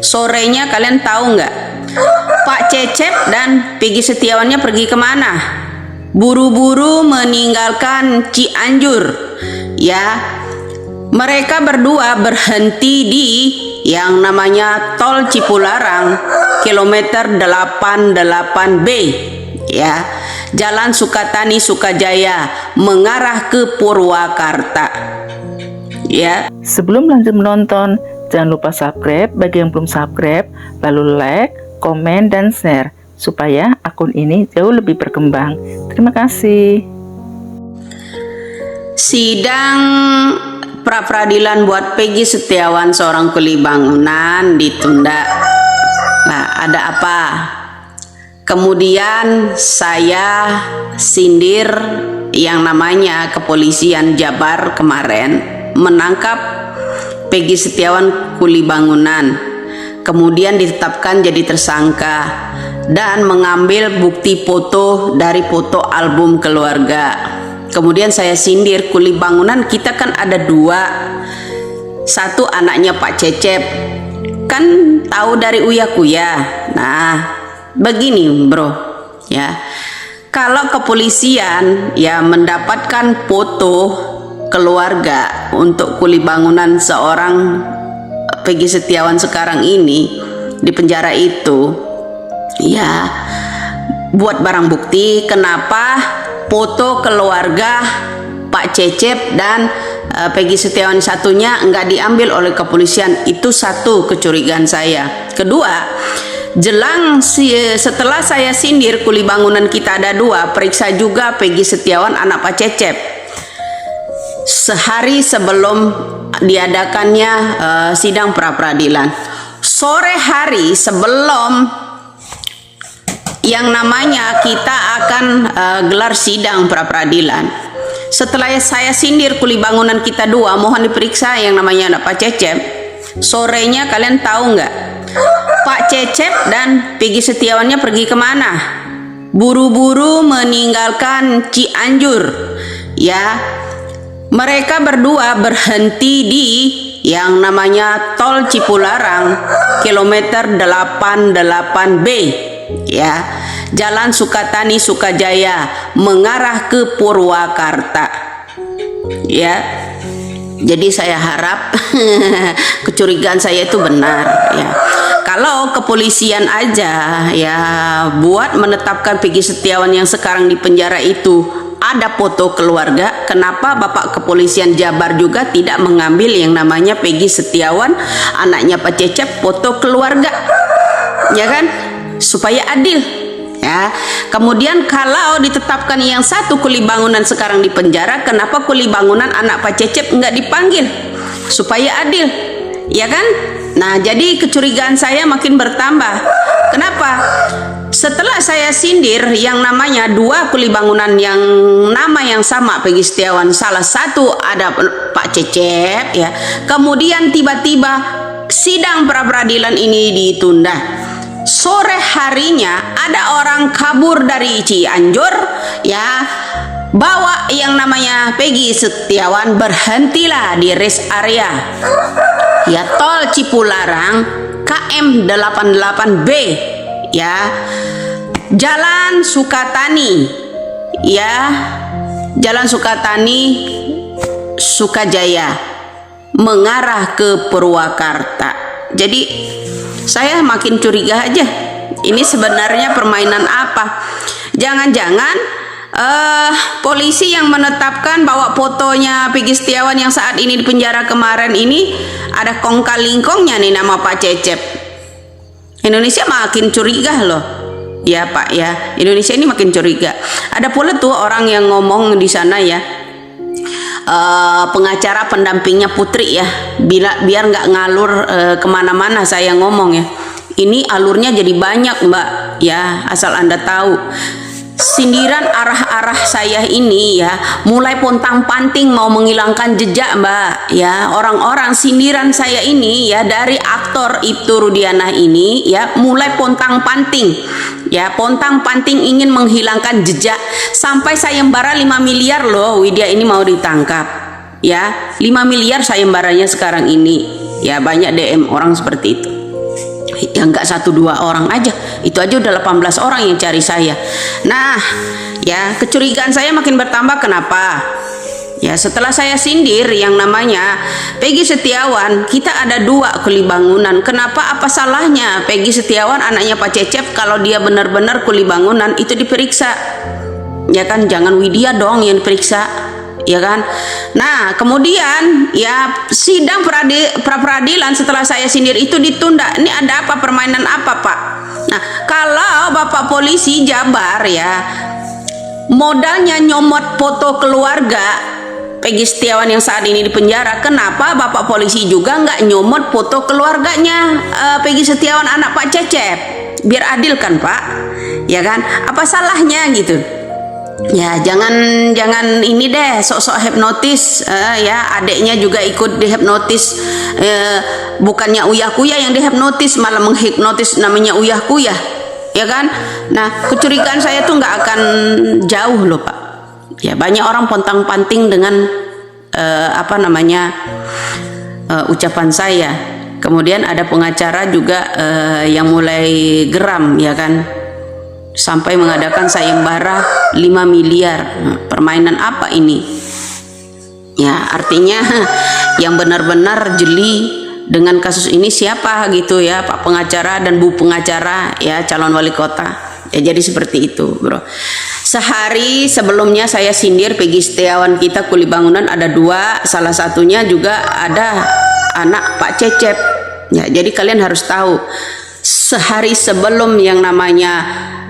Sorenya kalian tahu nggak? Pak Cecep dan Peggy Setiawannya pergi kemana? Buru-buru meninggalkan Cianjur. Ya, mereka berdua berhenti di yang namanya Tol Cipularang, kilometer 88B. Ya, Jalan Sukatani Sukajaya mengarah ke Purwakarta. Ya. Sebelum lanjut menonton, jangan lupa subscribe bagi yang belum subscribe, lalu like, komen, dan share supaya akun ini jauh lebih berkembang. Terima kasih. Sidang pra-peradilan buat Peggy Setiawan seorang kuli bangunan ditunda. Nah, ada apa? Kemudian saya sindir yang namanya kepolisian Jabar kemarin menangkap Peggy Setiawan kuli bangunan, kemudian ditetapkan jadi tersangka dan mengambil bukti foto dari foto album keluarga. Kemudian saya sindir kuli bangunan kita kan ada dua, satu anaknya Pak Cecep, kan tahu dari Uya Kuya. Nah, begini bro, ya, kalau kepolisian ya mendapatkan foto keluarga untuk kuli bangunan seorang Peggy Setiawan sekarang ini di penjara itu, ya buat barang bukti. Kenapa foto keluarga Pak Cecep dan Peggy Setiawan satunya nggak diambil oleh kepolisian? Itu satu kecurigaan saya. Kedua, setelah saya sindir kuli bangunan kita ada dua, periksa juga Peggy Setiawan anak Pak Cecep. Sehari sebelum diadakannya sidang pra-peradilan, sore hari sebelum yang namanya kita akan gelar sidang pra-peradilan, setelah saya sindir kuli bangunan kita dua, mohon diperiksa yang namanya anak Pak Cecep. Sorenya kalian tahu nggak? Pak Cecep dan Peggy Setiawannya pergi kemana? Buru-buru meninggalkan Cianjur. Ya, mereka berdua berhenti di yang namanya Tol Cipularang, kilometer 88B. Ya, Jalan Sukatani Sukajaya mengarah ke Purwakarta. Ya, jadi saya harap kecurigaan saya itu benar. Ya, kalau kepolisian aja ya buat menetapkan Peggy Setiawan yang sekarang di penjara itu ada foto keluarga, kenapa Bapak Kepolisian Jabar juga tidak mengambil yang namanya Peggy Setiawan anaknya Pak Cecep foto keluarga, ya kan, supaya adil. Ya, kemudian kalau ditetapkan yang satu kuli bangunan sekarang di penjara, kenapa kuli bangunan anak Pak Cecep nggak dipanggil supaya adil, ya kan? Nah, jadi kecurigaan saya makin bertambah. Kenapa? Setelah saya sindir yang namanya dua kuli bangunan yang nama yang sama Peggy Setiawan, salah satu ada Pak Cecep, ya. Kemudian tiba-tiba sidang pra-peradilan ini ditunda. Sore harinya ada orang kabur dari Cianjur, ya, bawa yang namanya Peggy Setiawan, berhentilah di rest area ya Tol Cipularang KM 88B, ya, Jalan Sukatani, ya, Jalan Sukatani Sukajaya mengarah ke Purwakarta. Jadi saya makin curiga aja, ini sebenarnya permainan apa? Jangan-jangan polisi yang menetapkan bahwa fotonya Peggy Setiawan yang saat ini di penjara kemarin ini ada kong kalingkongnya nih nama Pak Cecep. Indonesia makin curiga loh, ya Pak, ya, Indonesia ini makin curiga. Ada pula tuh orang yang ngomong di sana, ya, pengacara pendampingnya Putri, ya, biar nggak ngalur kemana-mana saya ngomong, ya. Ini alurnya jadi banyak Mbak, ya, asal Anda tahu. Sindiran arah-arah saya ini, ya, mulai pontang-panting mau menghilangkan jejak Mbak, ya. Orang-orang sindiran saya ini, ya, dari aktor Ibtu Rudiana ini, ya, mulai pontang-panting, ya, pontang-panting ingin menghilangkan jejak. Sampai sayembara 5 miliar loh Widya ini mau ditangkap, ya, 5 miliar sayembaranya sekarang ini, ya, banyak DM orang seperti itu. Ya nggak 1-2 orang aja, itu aja udah 18 orang yang cari saya. Nah ya, kecurigaan saya makin bertambah. Kenapa? Ya, setelah saya sindir yang namanya Peggy Setiawan, kita ada 2 kuli bangunan. Kenapa? Apa salahnya Peggy Setiawan anaknya Pak Cecep kalau dia benar-benar kuli bangunan itu diperiksa? Ya kan, jangan Widya dong yang diperiksa, ya kan. Nah kemudian ya sidang pra-peradilan setelah saya sindir itu ditunda. Ini ada apa, permainan apa Pak? Nah kalau Bapak polisi Jabar ya modalnya nyomot foto keluarga Peggy Setiawan yang saat ini di penjara, kenapa Bapak polisi juga nggak nyomot foto keluarganya Peggy Setiawan anak Pak Cecep? Biar adil kan Pak, ya kan? Apa salahnya gitu? Ya jangan ini deh sok-sok hipnotis. Ya adiknya juga ikut dihipnotis, bukannya Uyah Kuya yang dihipnotis, malah menghipnotis namanya Uyah Kuya, ya kan. Nah kecurigaan saya tuh nggak akan jauh loh Pak. Ya banyak orang pontang-panting dengan ucapan saya. Kemudian ada pengacara juga yang mulai geram, ya kan, sampai mengadakan sayembara 5 miliar. Permainan apa ini? Ya artinya yang benar-benar jeli dengan kasus ini siapa gitu ya, Pak pengacara dan Bu pengacara ya calon wali kota. Ya jadi seperti itu bro. Sehari sebelumnya saya sindir Peggy Setiawan kita kuli bangunan ada 2, salah satunya juga ada anak Pak Cecep. Ya jadi kalian harus tahu, sehari sebelum yang namanya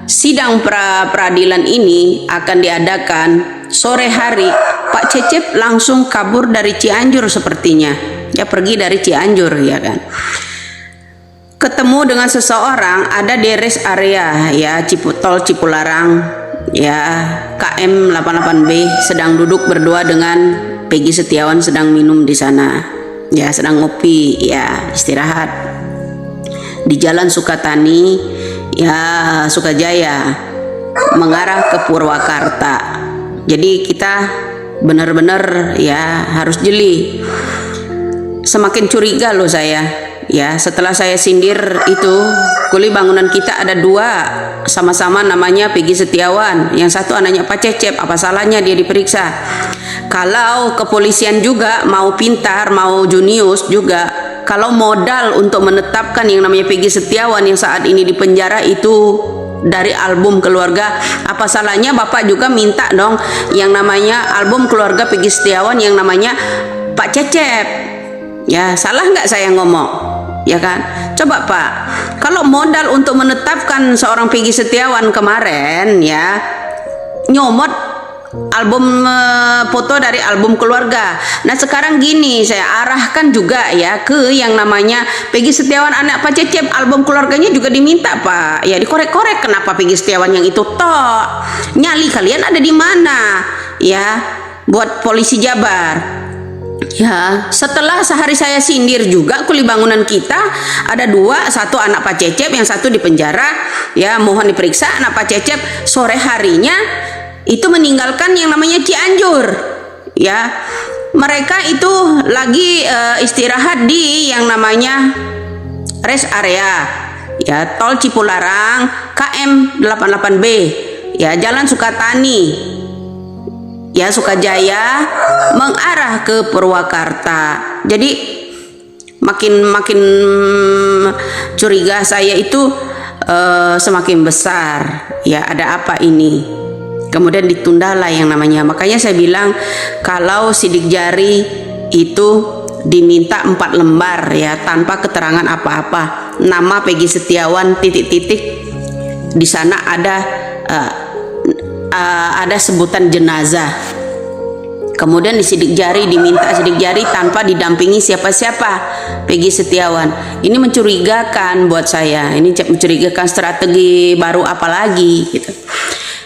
sidang pra-peradilan ini akan diadakan, sore hari Pak Cecep langsung kabur dari Cianjur sepertinya. Ya pergi dari Cianjur, ya kan. Ketemu dengan seseorang ada di rest area ya tol Cipularang ya, KM 88B, sedang duduk berdua dengan Peggy Setiawan, sedang minum di sana. Ya sedang ngopi ya, istirahat di Jalan Sukatani ya Sukajaya mengarah ke Purwakarta. Jadi kita benar-benar ya harus jeli. Semakin curiga loh saya ya setelah saya sindir itu. Kuli bangunan kita ada 2 sama-sama namanya Peggy Setiawan, yang satu anaknya Pak Cecep. Apa salahnya dia diperiksa? Kalau kepolisian juga mau pintar, mau junius juga, kalau modal untuk menetapkan yang namanya Peggy Setiawan yang saat ini di penjara itu dari album keluarga, apa salahnya Bapak juga minta dong yang namanya album keluarga Peggy Setiawan yang namanya Pak Cecep? Ya salah nggak saya ngomong? Ya kan, coba Pak, kalau modal untuk menetapkan seorang Peggy Setiawan kemarin ya nyomot album foto dari album keluarga. Nah sekarang gini, saya arahkan juga ya ke yang namanya Peggy Setiawan anak Pak Cecep, album keluarganya juga diminta Pak. Ya dikorek-korek, kenapa Peggy Setiawan yang itu tok? Nyali kalian ada di mana? Ya buat polisi Jabar. Ya setelah sehari saya sindir juga kuli bangunan kita ada 2, satu anak Pak Cecep, yang satu di penjara ya, mohon diperiksa. Anak Pak Cecep sore harinya itu meninggalkan yang namanya Cianjur ya, mereka itu lagi istirahat di yang namanya rest area ya tol Cipularang KM 88B ya, Jalan Sukatani ya Sukajaya mengarah ke Purwakarta. Jadi makin curiga saya itu semakin besar ya, ada apa ini? Kemudian ditundalah yang namanya, makanya saya bilang kalau sidik jari itu diminta 4 lembar ya tanpa keterangan apa-apa, nama Peggy Setiawan titik-titik, di sana ada sebutan jenazah. Kemudian disidik jari, diminta sidik jari tanpa didampingi siapa-siapa Peggy Setiawan. Ini mencurigakan buat saya, ini mencurigakan, strategi baru apa lagi gitu.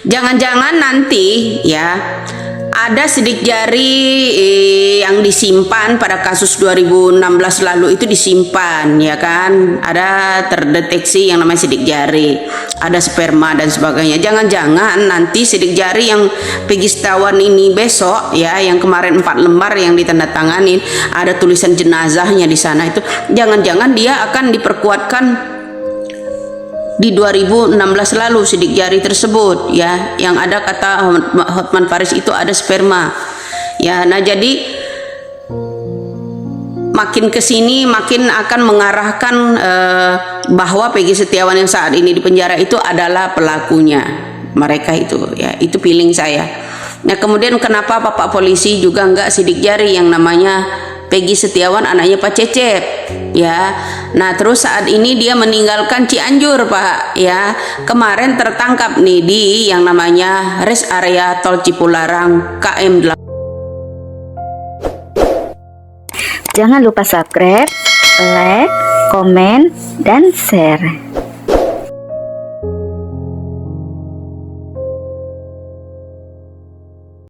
Jangan-jangan nanti ya ada sidik jari yang disimpan pada kasus 2016 lalu itu disimpan ya kan, ada terdeteksi yang namanya sidik jari, ada sperma dan sebagainya. Jangan-jangan nanti sidik jari yang Peggy Setiawan ini besok ya, yang kemarin 4 lembar yang ditandatanganin ada tulisan jenazahnya di sana, itu jangan-jangan dia akan diperkuatkan di 2016 lalu sidik jari tersebut ya, yang ada kata Hotman Paris itu ada sperma ya. Nah jadi makin kesini makin akan mengarahkan bahwa Peggy Setiawan yang saat ini di penjara itu adalah pelakunya mereka itu ya, itu feeling saya. Nah kemudian kenapa Bapak polisi juga enggak sidik jari yang namanya Peggy Setiawan anaknya Pak Cecep ya. Nah terus saat ini dia meninggalkan Cianjur Pak ya, kemarin tertangkap nih di yang namanya rest area tol Cipularang KM 8. Jangan lupa subscribe, like, komen, dan share.